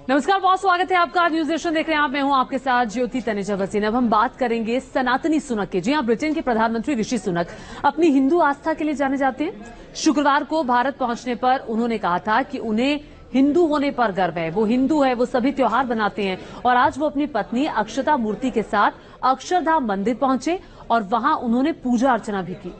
नमस्कार, बहुत स्वागत है आपका। न्यूज नेशन देख रहे हैं आप। मैं हूं आपके साथ ज्योति तनेजा भसीन। अब हम बात करेंगे सनातनी सुनक की। जी हां, ब्रिटेन के प्रधानमंत्री ऋषि सुनक अपनी हिंदू आस्था के लिए जाने जाते हैं। शुक्रवार को भारत पहुंचने पर उन्होंने कहा था कि उन्हें हिंदू होने पर गर्व है। वो हिंदू है, वो सभी त्योहार बनाते हैं। और आज वो अपनी पत्नी अक्षता मूर्ति के साथ अक्षरधाम मंदिर पहुंचे और वहां उन्होंने पूजा अर्चना भी की।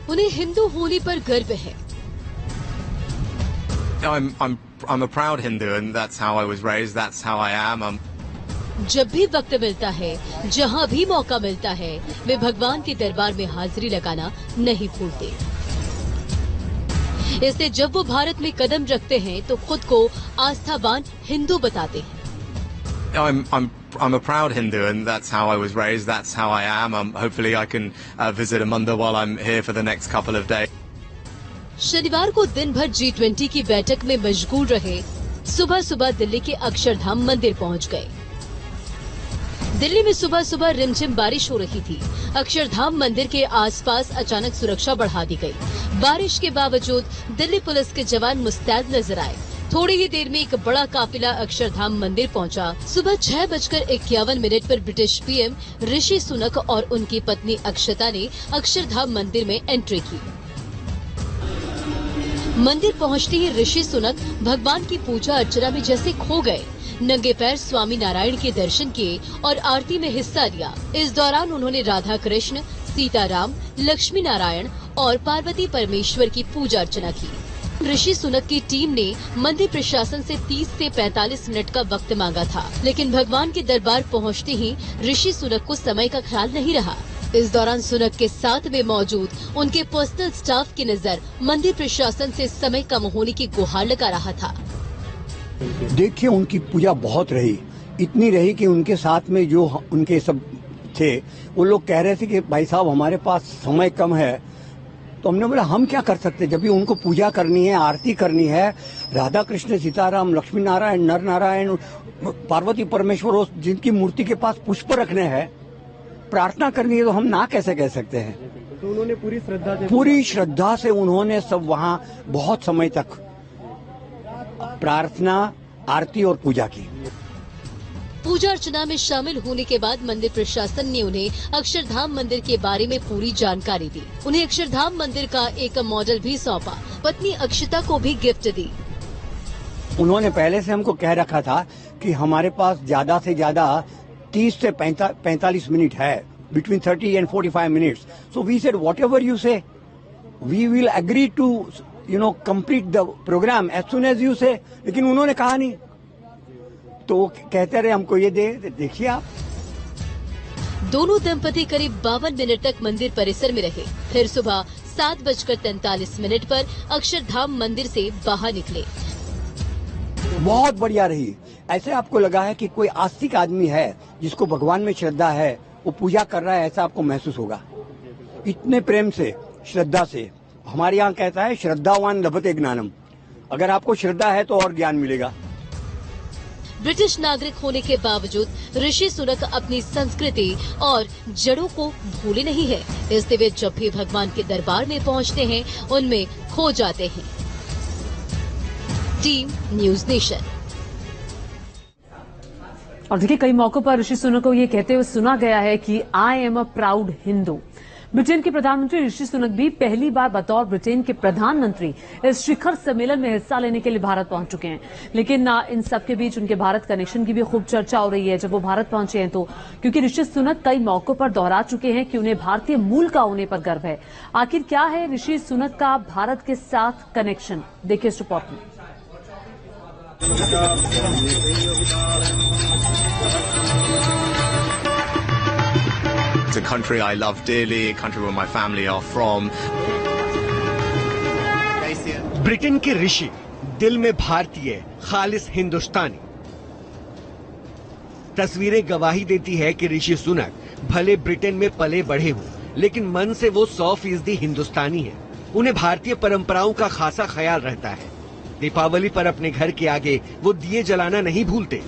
उन्हें हिंदू होने पर गर्व है। I'm a proud Hindu, and that's how I was raised. That's how I am. जब भी वक्त मिलता है, जहाँ भी मौका मिलता है, वे भगवान के दरबार में हाजिरी लगाना नहीं भूलते। इसलिए जब वो भारत में कदम रखते हैं तो खुद को आस्थावान हिंदू बताते हैं। I'm a proud Hindu, and that's how I was raised. That's how I am. Hopefully, I can visit a mandir while I'm here for the next couple of days. शनिवार को दिन भर G20 की बैठक में मशगूल रहे। सुबह सुबह दिल्ली के अक्षरधाम मंदिर पहुंच गए। दिल्ली में सुबह सुबह रिमझिम बारिश हो रही थी। अक्षरधाम मंदिर के आसपास अचानक सुरक्षा बढ़ा दी गई। बारिश के बावजूद दिल्ली पुलिस के जवान मुस्तैद नजर आए। थोड़ी ही देर में एक बड़ा काफिला अक्षरधाम मंदिर पहुंचा। सुबह 6:51 पर ब्रिटिश पीएम ऋषि सुनक और उनकी पत्नी अक्षता ने अक्षरधाम मंदिर में एंट्री की। मंदिर पहुंचते ही ऋषि सुनक भगवान की पूजा अर्चना में जैसे खो गए। नंगे पैर स्वामी नारायण के दर्शन किए और आरती में हिस्सा लिया। इस दौरान उन्होंने राधा कृष्ण, सीताराम, लक्ष्मी नारायण और पार्वती परमेश्वर की पूजा अर्चना की। ऋषि सुनक की टीम ने मंदिर प्रशासन से 30 से 45 मिनट का वक्त मांगा था, लेकिन भगवान के दरबार पहुंचते ही ऋषि सुनक को समय का ख्याल नहीं रहा। इस दौरान सुनक के साथ में मौजूद उनके पर्सनल स्टाफ की नजर मंदिर प्रशासन से समय कम होने की गुहार लगा रहा था। देखिए, उनकी पूजा बहुत रही, इतनी रही कि उनके साथ में जो उनके सब थे वो लोग कह रहे थे कि भाई साहब हमारे पास समय कम है। तो हमने बोला हम क्या कर सकते, जब भी उनको पूजा करनी है, आरती करनी है, राधा कृष्ण, सीताराम, लक्ष्मी नारायण, नर नारायण, पार्वती परमेश्वर, जिनकी मूर्ति के पास पुष्प रखने हैं, प्रार्थना करनी है, तो हम ना कैसे कह सकते हैं। तो उन्होंने पूरी श्रद्धा से उन्होंने सब वहाँ बहुत समय तक प्रार्थना, आरती और पूजा की। पूजा अर्चना में शामिल होने के बाद मंदिर प्रशासन ने उन्हें अक्षरधाम मंदिर के बारे में पूरी जानकारी दी। उन्हें अक्षरधाम मंदिर का एक मॉडल भी सौंपा। पत्नी अक्षता को भी गिफ्ट दी। उन्होंने पहले से हमको कह रखा था कि हमारे पास ज्यादा से ज्यादा 30 से 45 मिनट है, between 30 and 45 minutes. So we said whatever you say, we will agree to complete the programme as soon as you say. लेकिन उन्होंने कहा नहीं, तो वो कहते रहे हमको ये देखिए आप। दोनों दंपति करीब 52 मिनट तक मंदिर परिसर में रहे। फिर सुबह 7:43 पर अक्षरधाम मंदिर से बाहर निकले। बहुत बढ़िया रही। ऐसे आपको लगा है कि कोई आस्तिक आदमी है जिसको भगवान में श्रद्धा है, वो पूजा कर रहा है, ऐसा आपको महसूस होगा। इतने प्रेम से, श्रद्धा से। हमारे यहाँ कहता है श्रद्धावान लभते ज्ञानम। अगर आपको श्रद्धा है तो और ज्ञान मिलेगा। ब्रिटिश नागरिक होने के बावजूद ऋषि सुनक अपनी संस्कृति और जड़ों को भूले नहीं है। इसलिए वे जब भी भगवान के दरबार में पहुंचते हैं, उनमें खो जाते हैं। Team news nation. और देखिए, कई मौकों पर ऋषि सुनक को ये कहते हुए सुना गया है कि I am a proud Hindu. Britain के प्रधानमंत्री ऋषि सुनक भी पहली बार बतौर ब्रिटेन के प्रधानमंत्री इस शिखर सम्मेलन में हिस्सा लेने के लिए भारत पहुंच चुके हैं। लेकिन इन सबके बीच उनके भारत कनेक्शन की भी खूब चर्चा हो रही है जब वो भारत पहुंचे हैं तो, क्योंकि ऋषि सुनक कई मौकों पर दोहरा चुके हैं कि उन्हें भारतीय मूल का होने पर गर्व है। आखिर क्या है ऋषि सुनक का भारत के साथ कनेक्शन, देखिए इस रिपोर्ट में। It's a country I love dearly, a country where my family are from. Britain के ऋषि, दिल में भारतीय, खालिस हिंदुस्तानी। तस्वीरें गवाही देती है कि ऋषि सुनक भले ब्रिटेन में पले बढ़े हों, लेकिन मन से वो 100% हिंदुस्तानी है। उन्हें भारतीय परंपराओं का खासा ख्याल रहता है। दीपावली पर अपने घर के आगे वो दिए जलाना नहीं भूलते।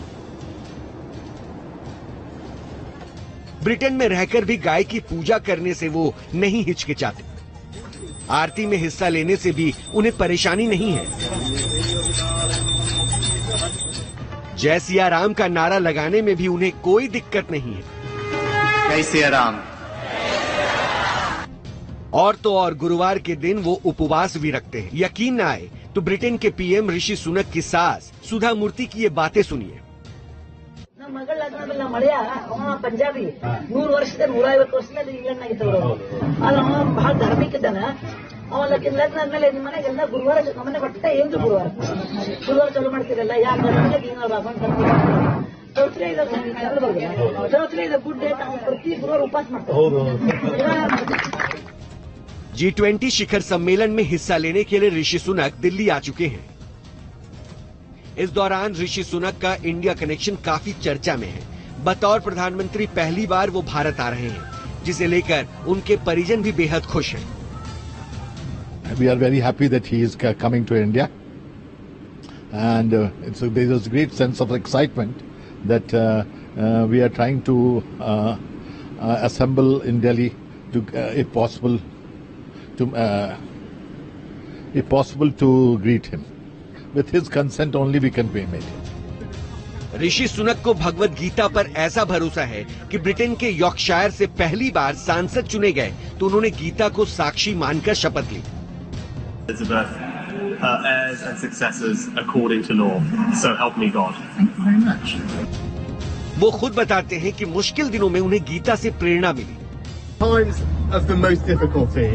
ब्रिटेन में रहकर भी गाय की पूजा करने से वो नहीं हिचकिचाते। आरती में हिस्सा लेने से भी उन्हें परेशानी नहीं है। जय सिया राम का नारा लगाने में भी उन्हें कोई दिक्कत नहीं है। जय सिया राम। और तो और गुरुवार के दिन वो उपवास भी रखते हैं। यकीन न आए तो ब्रिटेन के पीएम ऋषि सुनक की सास सुधा मूर्ति की ये बातें सुनिए। ಮಗಳ ಲಗ್ನದಲ್ಲ ಮಳೆಯ ಅವ ಪಂಜಾಬಿ 100 ವರ್ಷದ 150 ವರ್ಷದಲ್ಲಿ ಇಂಗ್ಲೆಂಡ್ ಆಗಿದ್ದವರು ಆದ್ರೆ ಅವ ಬಹಳ ಧಾರ್ಮಿಕ ಇದ್ದಾನ ಅವ ಲಗ್ನ ಆದ್ಮೇಲೆ ನಿಮ್ಮ ಮನೆಗೆಲ್ಲ ಗುರುವಾರ ನಮ್ಮನೆ ಬಟ್ಟೆ ಏನು ಗುರುವಾರ ಚಾಲು ಮಾಡ್ತಿರಲ್ಲ ಯಾಕೆ ಏನಾದ್ರು ಹಾಕೊಂಡು ಚೌತ್ರಿ ಇದೆ ಗುಡ್ ಡೇ ಪ್ರತಿ ಗುರುವಾರ ಉಪವಾಸ ಮಾಡ್ತಾರೆ। G20 शिखर सम्मेलन में हिस्सा लेने के लिए ऋषि सुनक दिल्ली आ चुके हैं। इस दौरान ऋषि सुनक का इंडिया कनेक्शन काफी चर्चा में है। बतौर प्रधानमंत्री पहली बार वो भारत आ रहे हैं, जिसे लेकर उनके परिजन भी बेहद खुश हैं। We are very happy that he is coming to India, and there is a great sense of excitement that we are trying to assemble in Delhi, to, if possible, to greet him. With his consent only we can meet him. Rishi Sunak को भगवत गीता पर ऐसा भरोसा है कि Britain के Yorkshire से पहली बार सांसद चुने गए तो उन्होंने गीता को साक्षी मानकर शपथ ली। Elizabeth, her heirs and successors according to law. So help me God. Thank you very much. वो खुद बताते हैं कि मुश्किल दिनों में उन्हें गीता से प्रेरणा मिली। Times of the most difficulty,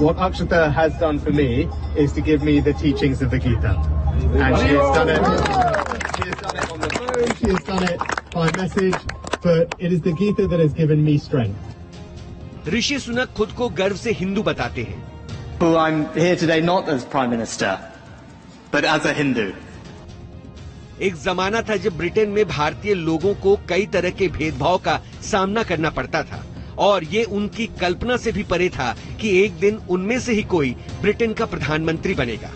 what Akshata has done for me is to give me the teachings of the Gita. And she has done it. She has done it on the phone. She has done it by message. But it is the Gita that has given me strength. Rishi Sunak खुद को गर्व से हिंदू बताते हैं। Well, I'm here today not as Prime Minister, but as a Hindu. एक जमाना था जब ब्रिटेन में भारतीय लोगों को कई तरह के भेदभाव का सामना करना पड़ता था, और ये उनकी कल्पना से भी परे था कि एक दिन उनमें से ही कोई ब्रिटेन का प्रधानमंत्री बनेगा।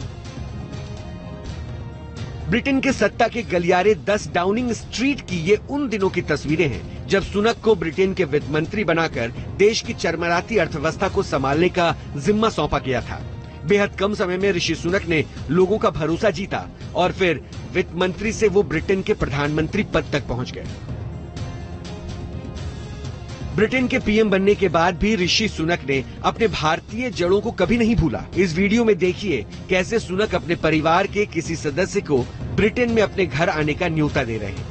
ब्रिटेन के सत्ता के गलियारे 10 डाउनिंग स्ट्रीट की ये उन दिनों की तस्वीरें हैं जब सुनक को ब्रिटेन के वित्त मंत्री बनाकर देश की चरमराती अर्थव्यवस्था को संभालने का जिम्मा सौंपा गया था। बेहद कम समय में ऋषि सुनक ने लोगों का भरोसा जीता और फिर वित्त मंत्री से वो ब्रिटेन के प्रधानमंत्री पद तक पहुंच गए। ब्रिटेन के पीएम बनने के बाद भी ऋषि सुनक ने अपने भारतीय जड़ों को कभी नहीं भूला। इस वीडियो में देखिए कैसे सुनक अपने परिवार के किसी सदस्य को ब्रिटेन में अपने घर आने का न्योता दे रहे हैं।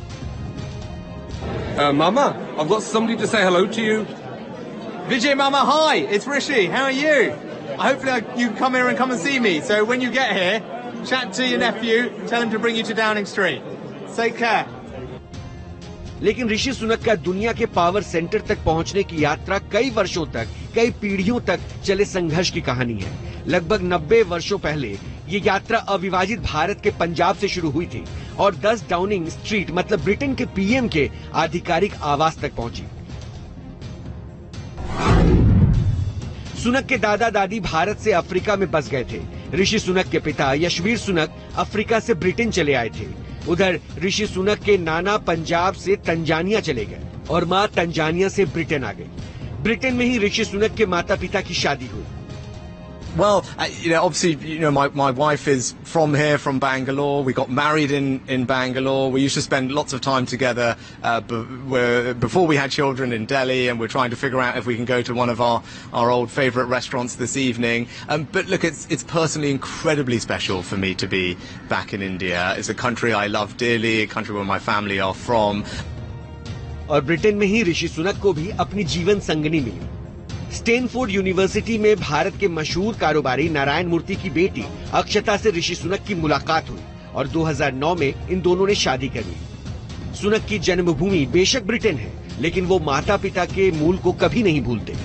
Mama, I've got somebody to say hello to you. Vijay Mama, hi, it's Rishi. How are you? Hopefully you can come here and come and see me. So when you get here, chat to your nephew, tell him to bring you to Downing Street. Take care. लेकिन ऋषि सुनक का दुनिया के power centre तक पहुंचने की यात्रा कई वर्षों तक, कई पीढ़ियों तक चले संघर्ष की कहानी है। लगभग 90 वर्षों पहले ये यात्रा अविभाजित भारत के पंजाब से शुरू हुई थी और 10 डाउनिंग स्ट्रीट मतलब ब्रिटेन के पीएम के आधिकारिक आवास तक पहुंची। सुनक के दादा दादी भारत से अफ्रीका में बस गए थे। ऋषि सुनक के पिता यशवीर सुनक अफ्रीका से ब्रिटेन चले आए थे। उधर ऋषि सुनक के नाना पंजाब से तंजानिया चले गए और मां तंजानिया से ब्रिटेन आ गई। ब्रिटेन में ही ऋषि सुनक के माता पिता की शादी हुई। Well, obviously, my wife is from here, from Bangalore. We got married in Bangalore. We used to spend lots of time together before we had children in Delhi, and we're trying to figure out if we can go to one of our old favourite restaurants this evening. But look, it's personally incredibly special for me to be back in India. It's a country I love dearly, a country where my family are from. और Britain में ही ऋषि सुनक को भी अपनी जीवन संगनी मिली। Stanford university में भारत के मशहूर कारोबारी नारायण मूर्ति की बेटी अक्षता से ऋषि सुनक की मुलाकात हुई और 2009 में इन दोनों ने शादी कर ली। सुनक की जन्मभूमि बेशक ब्रिटेन है, लेकिन वो माता पिता के मूल को कभी नहीं भूलते।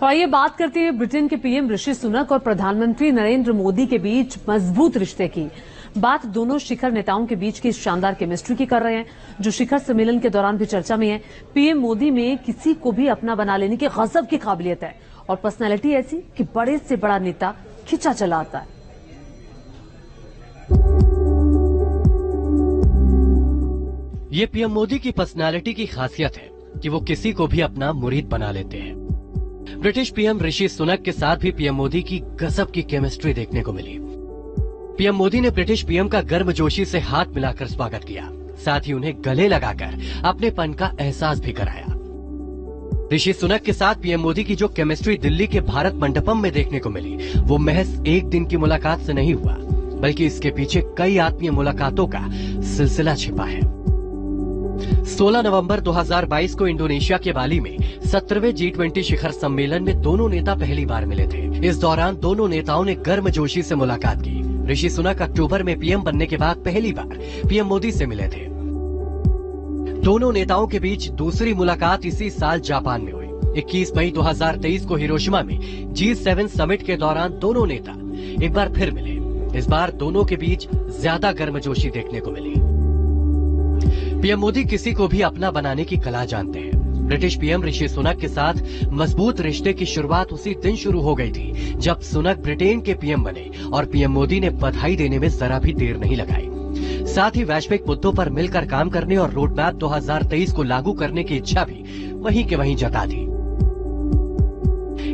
आइए बात करते हैं ब्रिटेन के पीएम ऋषि सुनक और प्रधानमंत्री नरेंद्र मोदी के बीच मजबूत रिश्ते की। बात दोनों शिखर नेताओं के बीच की शानदार केमिस्ट्री की कर रहे हैं, जो शिखर सम्मेलन के दौरान भी चर्चा में है। पीएम मोदी में किसी को भी अपना बना लेने की गजब की काबिलियत है और पर्सनैलिटी ऐसी कि बड़े से बड़ा नेता खिंचा चला आता है। ये पीएम मोदी की पर्सनालिटी की खासियत है कि वो किसी को भी अपना मुरीद बना लेते हैं। ब्रिटिश पीएम ऋषि सुनक के साथ भी पीएम मोदी की गजब की केमिस्ट्री देखने को मिली। पीएम मोदी ने ब्रिटिश पीएम का गर्मजोशी से हाथ मिलाकर स्वागत किया, साथ ही उन्हें गले लगाकर अपनेपन का एहसास भी कराया। ऋषि सुनक के साथ पीएम मोदी की जो केमिस्ट्री दिल्ली के भारत मंडपम में देखने को मिली, वो महज एक दिन की मुलाकात से नहीं हुआ, बल्कि इसके पीछे कई आत्मीय मुलाकातों का सिलसिला छिपा है। 16 नवंबर 2022 को इंडोनेशिया के बाली में 17वें G20 शिखर सम्मेलन में दोनों नेता पहली बार मिले थे। इस दौरान दोनों नेताओं ने गर्मजोशी से मुलाकात की। ऋषि सुनक अक्टूबर में पीएम बनने के बाद पहली बार पीएम मोदी से मिले थे। दोनों नेताओं के बीच दूसरी मुलाकात इसी साल जापान में हुई। 21 मई 2023 को हिरोशिमा में G7 समिट के दौरान दोनों नेता एक बार फिर मिले। इस बार दोनों के बीच ज्यादा गर्मजोशी देखने को मिली। पीएम मोदी किसी को भी अपना बनाने की कला जानते हैं। ब्रिटिश पीएम ऋषि सुनक के साथ मजबूत रिश्ते की शुरुआत उसी दिन शुरू हो गई थी जब सुनक ब्रिटेन के पीएम बने और पीएम मोदी ने बधाई देने में जरा भी देर नहीं लगाई। साथ ही वैश्विक मुद्दों पर मिलकर काम करने और रोड मैप 2023 को लागू करने की इच्छा भी वहीं के वहीं जता दी।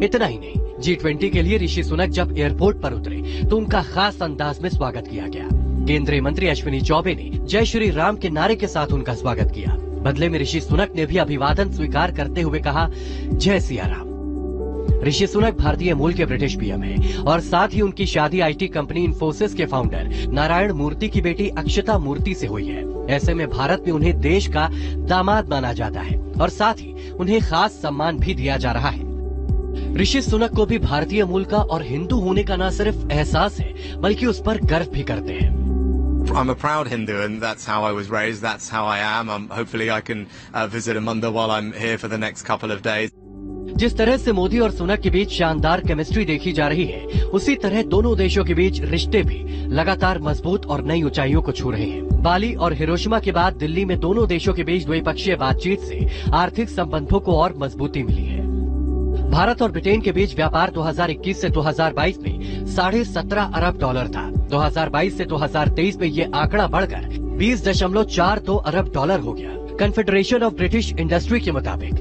इतना ही नहीं, G20 के लिए ऋषि सुनक जब एयरपोर्ट पर उतरे तो उनका खास अंदाज में स्वागत किया गया। केंद्रीय मंत्री अश्विनी चौबे ने जय श्री राम के नारे के साथ उनका स्वागत किया। बदले में ऋषि सुनक ने भी अभिवादन स्वीकार करते हुए कहा, जय सिया राम। ऋषि सुनक भारतीय मूल के ब्रिटिश पीएम हैं और साथ ही उनकी शादी आईटी कंपनी इन्फोसिस के फाउंडर नारायण मूर्ति की बेटी अक्षता मूर्ति से हुई है। ऐसे में भारत में उन्हें देश का दामाद माना जाता है और साथ ही उन्हें खास सम्मान भी दिया जा रहा है। ऋषि सुनक को भी भारतीय मूल का और हिंदू होने का न सिर्फ एहसास है बल्कि उस पर गर्व भी करते हैं। I'm a proud Hindu and that's how I was raised, that's how I am. Hopefully I can visit a mandir while I'm here for the next couple of days. जिस तरह से मोदी और सुनक के बीच शानदार केमिस्ट्री देखी जा रही है, उसी तरह दोनों देशों के बीच रिश्ते भी लगातार मजबूत और नई ऊंचाइयों को छू रहे हैं। बाली और हिरोशिमा के बाद दिल्ली में दोनों देशों के बीच द्विपक्षीय बातचीत से आर्थिक संबंधों को और मजबूती मिली है। भारत और ब्रिटेन के बीच व्यापार 2021 से 2022 में $17.5 अरब था। 2022 से 2023 में ये आंकड़ा बढ़कर $20.42 अरब हो गया। कन्फेडरेशन ऑफ ब्रिटिश इंडस्ट्री के मुताबिक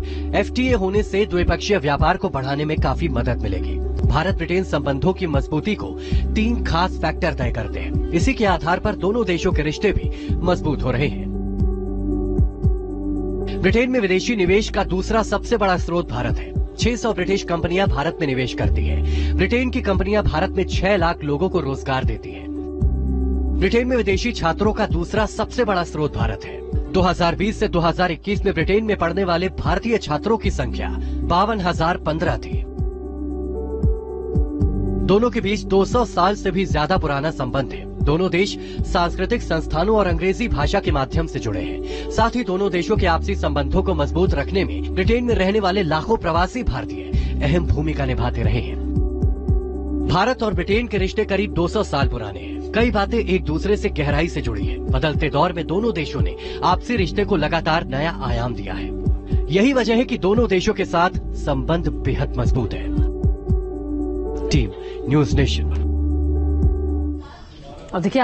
FTA होने से द्विपक्षीय व्यापार को बढ़ाने में काफी मदद मिलेगी। भारत ब्रिटेन संबंधों की मजबूती को 3 खास फैक्टर तय करते हैं। इसी के आधार पर दोनों देशों के रिश्ते भी मजबूत हो रहे हैं। ब्रिटेन में विदेशी निवेश का दूसरा सबसे बड़ा स्रोत भारत है। 600 ब्रिटिश कंपनियां भारत में निवेश करती हैं। ब्रिटेन की कंपनियां भारत में 6 लाख लोगों को रोजगार देती हैं। ब्रिटेन में विदेशी छात्रों का दूसरा सबसे बड़ा स्रोत भारत है। 2020 से 2021 में ब्रिटेन में पढ़ने वाले भारतीय छात्रों की संख्या 52,015 थी। दोनों के बीच 200 साल से भी ज्यादा पुराना संबंध है। दोनों देश सांस्कृतिक संस्थानों और अंग्रेजी भाषा के माध्यम से जुड़े हैं। साथ ही दोनों देशों के आपसी संबंधों को मजबूत रखने में ब्रिटेन में रहने वाले लाखों प्रवासी भारतीय अहम भूमिका निभाते रहे हैं। भारत और ब्रिटेन के रिश्ते करीब 200 साल पुराने हैं। कई बातें एक दूसरे से गहराई से जुड़ी हैं। बदलते दौर में दोनों देशों ने आपसी रिश्ते को लगातार नया आयाम दिया है। यही वजह है कि दोनों देशों के साथ संबंध बेहद मजबूत है। Team news nation. अब देखिए